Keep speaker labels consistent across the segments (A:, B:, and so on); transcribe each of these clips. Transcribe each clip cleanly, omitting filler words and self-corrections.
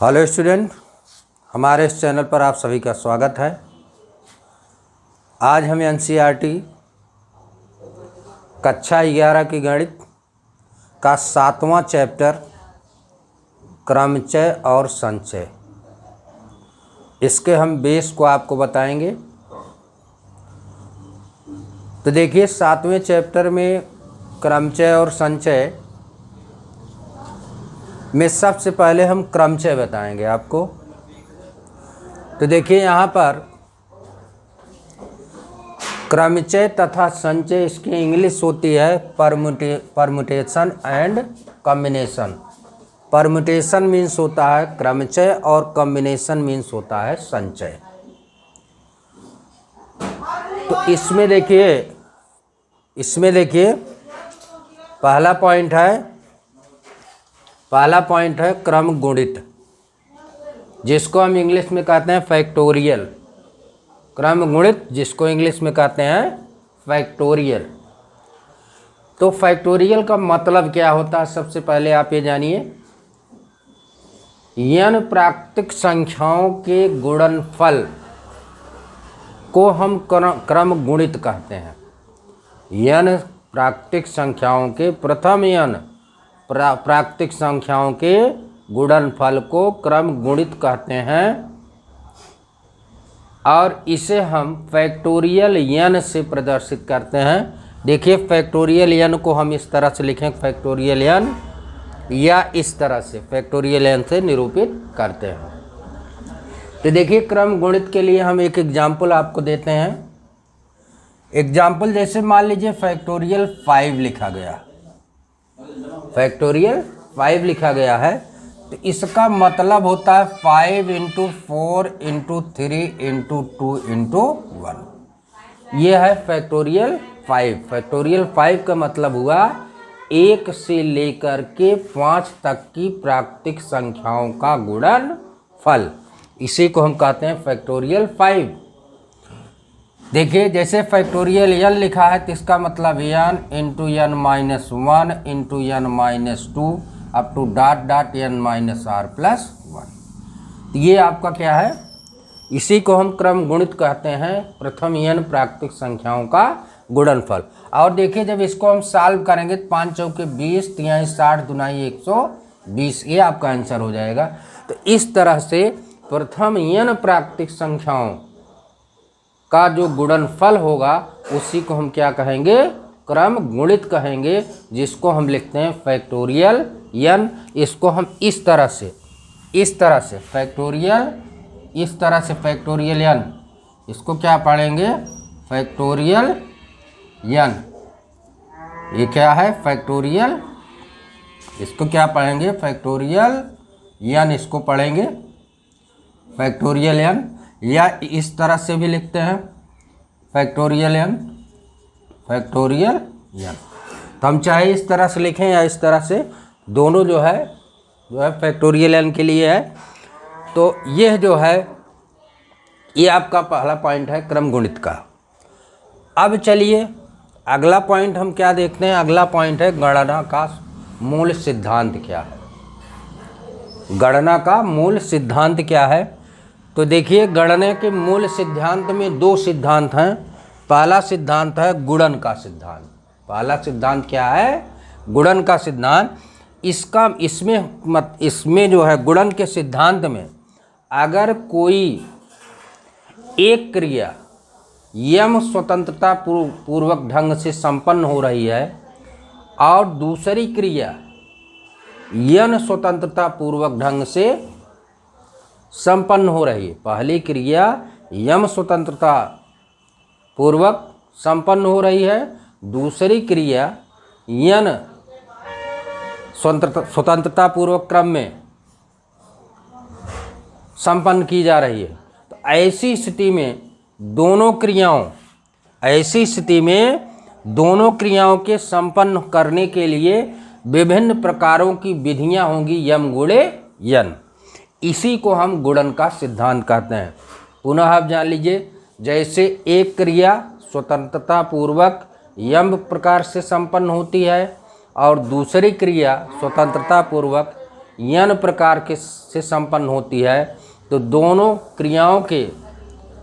A: Hello student, हमारे इस channel पर आप सभी का स्वागत है। आज हम एनसीईआरटी कक्षा 11 की गणित का 7वां चैप्टर क्रमचय और संचय, इसके हम बेस को आपको बताएंगे। तो देखिए, 7वें चैप्टर में क्रमचय और संचय में सबसे पहले हम क्रमचय बताएंगे आपको। तो देखिए, यहाँ पर क्रमचय तथा संचय, इसकी इंग्लिश होती है permutation and combination. Permutation means होता है क्रमचय और कॉम्बिनेशन मीन्स होता है संचय। तो इसमें देखिए पहला पॉइंट है क्रम गुणित, जिसको हम इंग्लिश में कहते हैं फैक्टोरियल। क्रम गुणित जिसको इंग्लिश में कहते हैं फैक्टोरियल। तो फैक्टोरियल का मतलब क्या होता है, सबसे पहले आप ये जानिए। n प्राकृतिक संख्याओं के गुणनफल को हम क्रम गुणित कहते हैं। n प्राकृतिक संख्याओं के प्रथम n प्राकृतिक संख्याओं के गुणनफल को क्रम गुणित कहते हैं, और इसे हम फैक्टोरियल n से प्रदर्शित करते हैं। देखिए, फैक्टोरियल n को हम इस तरह से लिखें, फैक्टोरियल n, या इस तरह से फैक्टोरियल n से निरूपित करते हैं। तो देखिए, क्रम गुणित के लिए हम एक एग्जाम्पल आपको देते हैं। एग्जाम्पल जैसे मान लीजिए फैक्टोरियल 5 लिखा गया, फैक्टोरियल 5 लिखा गया है। तो इसका मतलब होता है 5 × 4 × 3 × 2 × 1। ये है फैक्टोरियल 5। फैक्टोरियल 5 का मतलब हुआ 1 से लेकर के 5 तक की प्राकृतिक संख्याओं का गुणनफल। इसी को हम कहते हैं फैक्टोरियल 5। देखिए, जैसे फैक्टोरियल n लिखा है तो इसका मतलब n × n - 1 × n - 2 up to n - r+1। ये आपका क्या है, इसी को हम क्रम गुणित कहते हैं, प्रथम n प्राकृतिक संख्याओं का गुणनफल। और देखिए, जब इसको हम सॉल्व करेंगे तो 5 चौके 20, 3 60, 2 120, ये आपका आंसर हो जाएगा। तो इस तरह से प्रथम n प्राकृतिक संख्याओं का जो गुणनफल होगा उसी को हम क्या कहेंगे, क्रम गुणित कहेंगे, जिसको हम लिखते हैं फैक्टोरियल n। इसको हम इस तरह से फैक्टोरियल n, इसको क्या पढ़ेंगे, फैक्टोरियल n। ये क्या है, फैक्टोरियल, इसको क्या पढ़ेंगे, फैक्टोरियल n, इसको पढ़ेंगे फैक्टोरियल n। या इस तरह से भी लिखते हैं फैक्टोरियल n। तो हम चाहे इस तरह से लिखें या इस तरह से, दोनों जो है फैक्टोरियल n के लिए है। तो यह जो है, ये आपका पहला पॉइंट है क्रम गुणित का। अब चलिए अगला पॉइंट हम क्या देखते हैं। अगला पॉइंट है गणना का मूल सिद्धांत क्या है। गणना का मूल सिद्धांत क्या है। तो देखिए, गणना के मूल सिद्धांत में 2 सिद्धांत हैं। पहला सिद्धांत है गुणन का सिद्धांत। पहला सिद्धांत क्या है, गुणन का सिद्धांत। इसमें जो है गुणन के सिद्धांत में, अगर कोई एक क्रिया यम स्वतंत्रता पूर्वक ढंग से संपन्न हो रही है और दूसरी क्रिया यन स्वतंत्रता पूर्वक ढंग से संपन्न हो रही है, पहली क्रिया यम स्वतंत्रता पूर्वक संपन्न हो रही है, दूसरी क्रिया यन स्वतंत्रता पूर्वक क्रम में संपन्न की जा रही है। तो ऐसी स्थिति में दोनों क्रियाओं के संपन्न करने के लिए विभिन्न प्रकारों की विधियां होंगी, यम गुणे यन। इसी को हम गुणन का सिद्धांत कहते हैं। पुनः आप जान लीजिए, जैसे एक क्रिया स्वतंत्रता पूर्वक यम प्रकार से संपन्न होती है और दूसरी क्रिया स्वतंत्रता पूर्वक n प्रकार के से संपन्न होती है, तो दोनों क्रियाओं के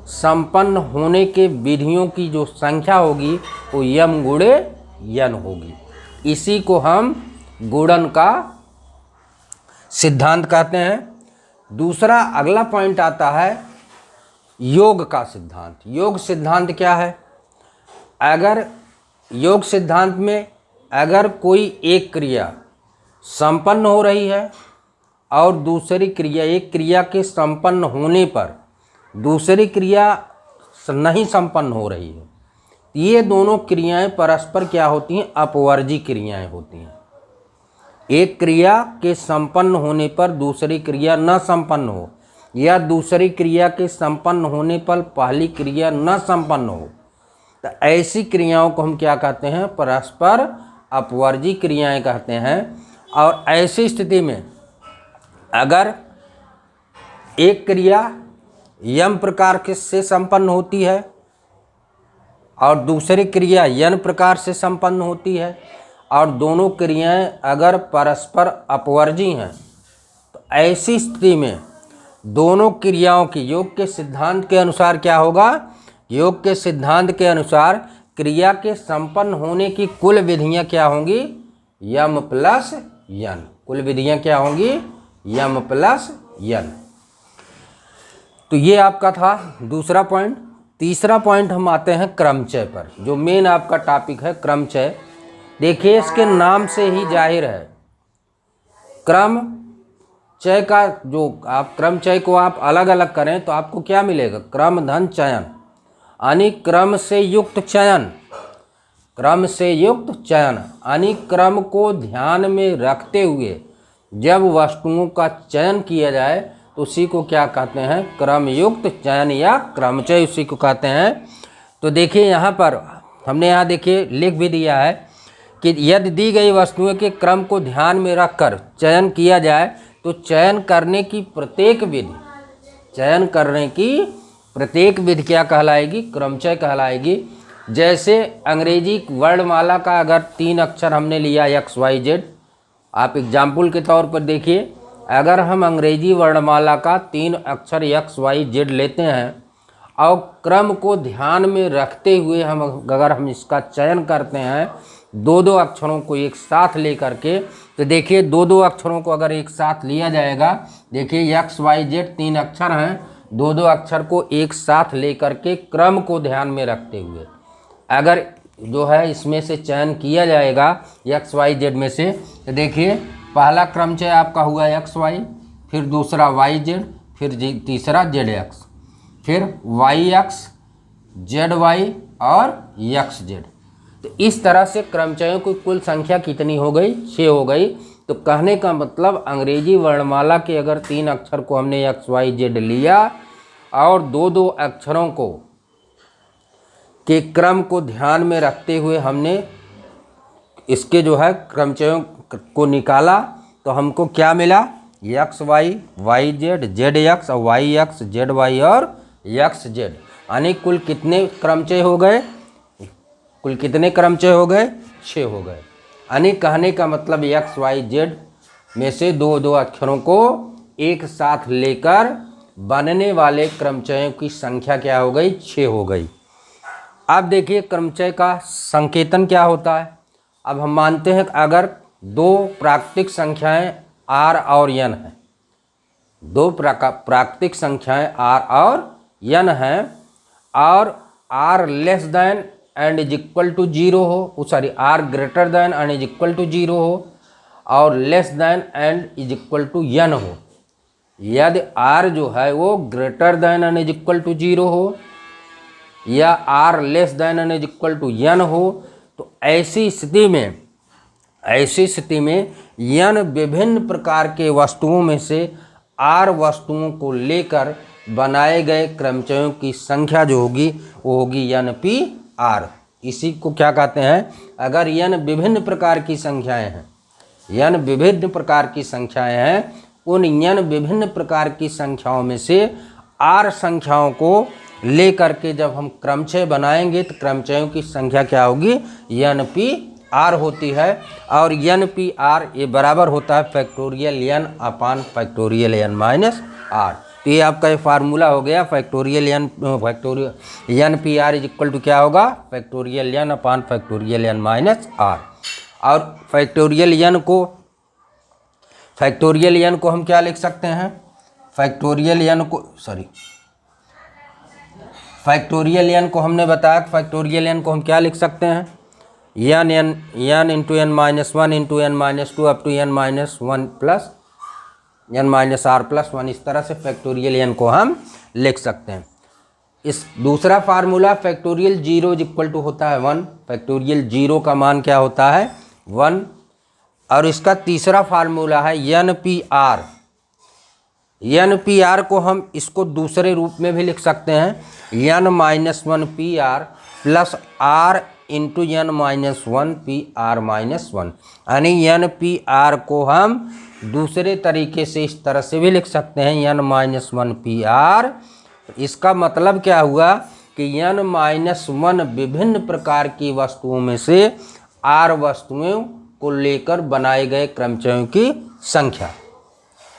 A: संपन्न होने के विधियों की जो संख्या होगी वो m गुणे n होगी। इसी को हम गुणन का सिद्धांत कहते हैं। दूसरा अगला पॉइंट आता है योग का सिद्धांत। योग सिद्धांत क्या है? अगर योग सिद्धांत में अगर कोई एक क्रिया संपन्न हो रही है और दूसरी क्रिया, एक क्रिया के संपन्न होने पर दूसरी क्रिया नहीं संपन्न हो रही है, ये दोनों क्रियाएं परस्पर क्या होती हैं? अपवर्जी क्रियाएं होती हैं। एक क्रिया के संपन्न होने पर दूसरी क्रिया न संपन्न हो, या दूसरी क्रिया के संपन्न होने पर पहली क्रिया न संपन्न हो, तो ऐसी क्रियाओं को हम क्या कहते हैं? परस्पर अपवर्जी क्रियाएं कहते हैं। और ऐसी स्थिति में अगर एक क्रिया यम प्रकार के से संपन्न होती है और दूसरी क्रिया यन प्रकार से संपन्न होती है और दोनों क्रियाएं अगर परस्पर अपवर्जी हैं, तो ऐसी स्थिति में दोनों क्रियाओं की योग के सिद्धांत के अनुसार क्या होगा? योग के सिद्धांत के अनुसार क्रिया के संपन्न होने की कुल विधियां क्या होंगी? यम प्लस यन। कुल विधियां क्या होंगी? यम प्लस यन। तो ये आपका था दूसरा पॉइंट। तीसरा पॉइंट हम आते हैं क्रमचय पर, जो मेन आपका टॉपिक है क्रमचय। देखिए इसके नाम से ही जाहिर है, क्रमचय का जो आप क्रमचय को आप अलग अलग करें तो आपको क्या मिलेगा? क्रम धन चयन, यानी क्रम से युक्त चयन। क्रम से युक्त चयन यानी क्रम को ध्यान में रखते हुए जब वस्तुओं का चयन किया जाए तो उसी को क्या कहते हैं? क्रम युक्त चयन या क्रमचय उसी को कहते हैं। तो देखिए यहाँ पर हमने यहाँ देखिए लिख भी दिया है कि यदि दी गई वस्तुओं के क्रम को ध्यान में रखकर चयन किया जाए तो चयन करने की प्रत्येक विधि क्या कहलाएगी? क्रमचय कहलाएगी। जैसे अंग्रेजी वर्णमाला का अगर 3 अक्षर हमने लिया XYZ, आप एग्जाम्पल के तौर पर देखिए, अगर हम अंग्रेजी वर्णमाला का 3 अक्षर XYZ लेते हैं और क्रम को ध्यान में रखते हुए अगर हम इसका चयन करते हैं 2-2 अक्षरों को एक साथ लेकर के, तो देखिए 2-2 अक्षरों को अगर एक साथ लिया जाएगा, देखिए XYZ 3 अक्षर हैं, 2-2 अक्षर को एक साथ लेकर के क्रम को ध्यान में रखते हुए अगर जो है इसमें से चयन किया जाएगा XYZ में से, तो देखिए पहला क्रमचय आपका हुआ XY, फिर दूसरा YZ, फिर तीसरा ZX, फिर YX, ZY और XZ। तो इस तरह से क्रमचयों की कुल संख्या कितनी हो गई? 6 हो गई। तो कहने का मतलब अंग्रेजी वर्णमाला के अगर 3 अक्षर को हमने XYZ लिया और 2-2 अक्षरों को के क्रम को ध्यान में रखते हुए हमने इसके जो है क्रमचयों को निकाला, तो हमको क्या मिला? XY, YZ, ZX और YX, ZY और XZ। यानी कुल कितने क्रमचय हो गए? कुल कितने क्रमचय हो गए? 6 हो गए। यानी कहने का मतलब XYZ में से 2-2 अक्षरों को एक साथ लेकर बनने वाले क्रमचयों की संख्या क्या हो गई? 6 हो गई। अब देखिए क्रमचय का संकेतन क्या होता है। अब हम मानते हैं कि अगर 2 प्राकृतिक संख्याएं R और N हैं, 2 प्राकृतिक संख्याएं R और N हैं और R less than and is equal to 0 हो, sorry R greater than and is equal to 0 हो और less than and is equal to N हो। यदि R जो है वो greater than and is equal to 0 हो या R less than and is equal to N हो, तो ऐसी स्थिति में N विभिन्न प्रकार के वस्तुओं में से R वस्तुओं को लेकर बनाए गए क्रमचयों की संख्या जो होगी वो होगी NP_R। इसी को क्या कहते हैं? अगर N विभिन्न प्रकार की संख्याएं हैं, N विभिन्न प्रकार की संख्याएं हैं, उन N विभिन्न प्रकार की संख्याओं में से R संख्याओं को लेकर के जब हम क्रमचय बनाएंगे तो क्रमचयों की संख्या क्या होगी? NP आर होती है और एन पी आर ये बराबर होता है factorial N upon factorial N minus R. तो ये आपका ये फार्मूला हो गया factorial N P R is equal to क्या होगा factorial N upon factorial N minus R. और फैक्टोरियल एन को हम क्या लिख सकते हैं फैक्टोरियल एन को हमने बताया फैक्टोरियल एन को हम क्या लिख सकते हैं N into N minus one into N minus two up to N minus one plus N minus R plus one. इस तरह से फैक्टोरियल एन को हम लिख सकते हैं। इस दूसरा formula factorial zero is equal to होता है वन। फैक्टोरियल जीरो का मान क्या होता है वन। और इसका तीसरा फार्मूला है N P R. N P R को हम इसको दूसरे रूप में भी लिख सकते हैं N minus one P R plus R into N minus one P R minus one. यानी एन पी आर को हम दूसरे तरीके से इस तरह से भी लिख सकते हैं N minus one P R. इसका मतलब क्या हुआ कि एन माइनस वन विभिन्न प्रकार की वस्तुओं में से आर वस्तुओं को लेकर बनाए गए क्रमचयों की संख्या।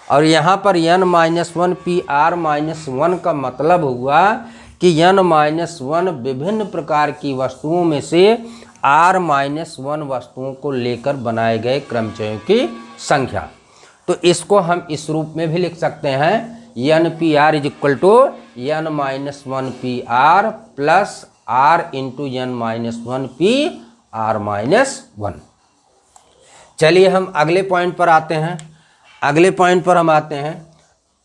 A: और यहाँ पर N minus one P R minus one का मतलब हुआ कि एन माइनस वन विभिन्न प्रकार की वस्तुओं में से आर माइनस वन वस्तुओं को लेकर बनाए गए क्रमचयों की संख्या। तो इसको हम इस रूप में भी लिख सकते हैं N P R is equal to N minus one P R plus R into N minus one P R minus one. चलिए हम अगले पॉइंट पर आते हैं। अगले पॉइंट पर हम आते हैं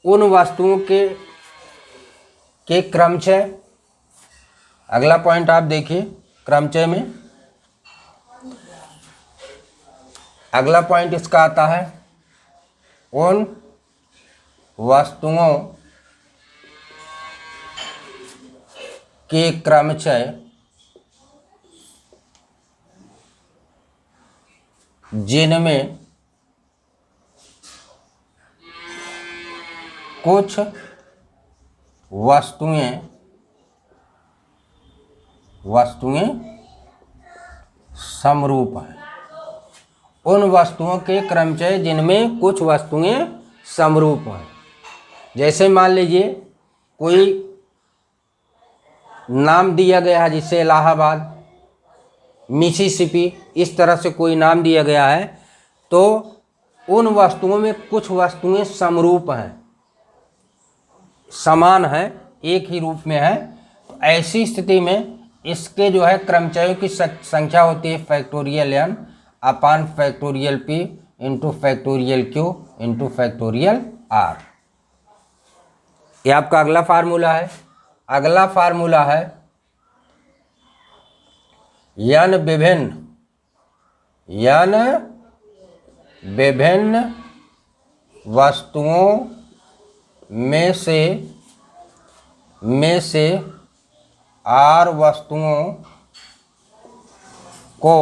A: उन वस्तुओं के क्रमचय। अगला पॉइंट आप देखिए क्रमचय में अगला पॉइंट इसका आता है उन वस्तुओं के क्रमचय जिनमें कुछ वस्तुएं समरूप हैं। उन वस्तुओं के क्रमचय जिनमें कुछ वस्तुएं समरूप हैं। जैसे मान लीजिए कोई नाम दिया गया है जिससे इलाहाबाद मिसिसिपी इस तरह से कोई नाम दिया गया है तो उन वस्तुओं में कुछ वस्तुएं समरूप हैं समान है एक ही रूप में है। तो ऐसी स्थिति में इसके जो है क्रमचयों की संख्या होती है factorial N upon factorial P into factorial Q into factorial R. ये आपका अगला फार्मूला है। अगला फार्मूला है एन विभिन्न वस्तुओं में से आर वस्तुओं को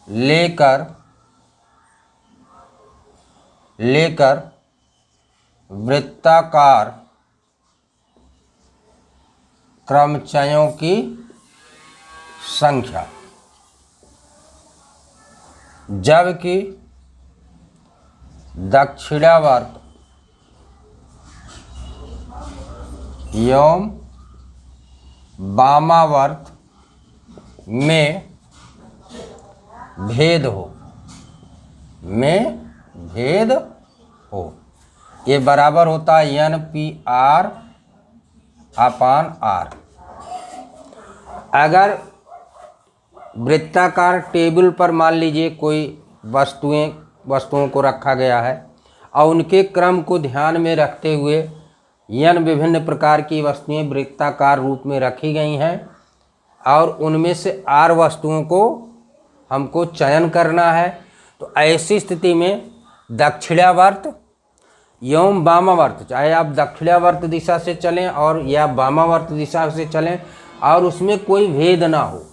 A: लेकर वृत्ताकार क्रमचयों की संख्या। जबकि दक्षिणावर्त एवं वामावर्त में भेद हो ये बराबर होता है N P R upon R. अगर वृत्ताकार टेबल पर मान लीजिए कोई वस्तुओं को रखा गया है और उनके क्रम को ध्यान में रखते हुए एन विभिन्न प्रकार की वस्तुएं वृत्ताकार रूप में रखी गई हैं और उनमें से आर वस्तुओं को हमको चयन करना है। तो ऐसी स्थिति में दक्षिणावर्त एवं वामावर्त चाहे आप दक्षिणावर्त दिशा से चलें और या वामावर्त दिशा से चलें और उसमें कोई भेद ना हो,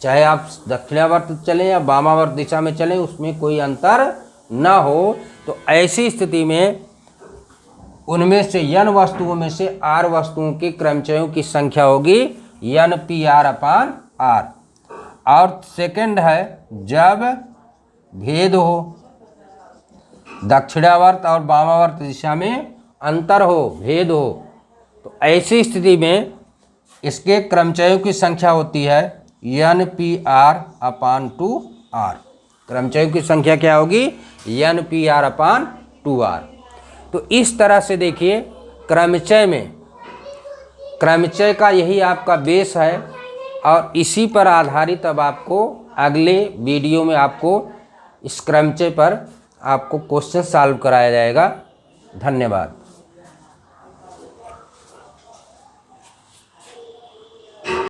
A: चाहे आप दक्षिणावर्त चलें या वामावर्त दिशा में चलें उसमें कोई अंतर ना हो। तो ऐसी स्थिति में उनमें से एन वस्तुओं में से आर वस्तुओं के क्रमचयों की संख्या होगी N P R upon R. और सेकंड है जब भेद हो, दक्षिणावर्त और वामावर्त दिशा में अंतर हो, भेद हो, तो ऐसी स्थिति में इसके क्रमचयों की संख्या होती है NPR/2R। क्रमचयों की संख्या क्या होगी? NPR/2R। तो इस तरह से देखिए क्रमचय का यही आपका बेस है और इसी पर आधारित अब आपको अगले वीडियो में आपको इस क्रमचय पर आपको क्वेश्चन सॉल्व कराया जाएगा। धन्यवाद।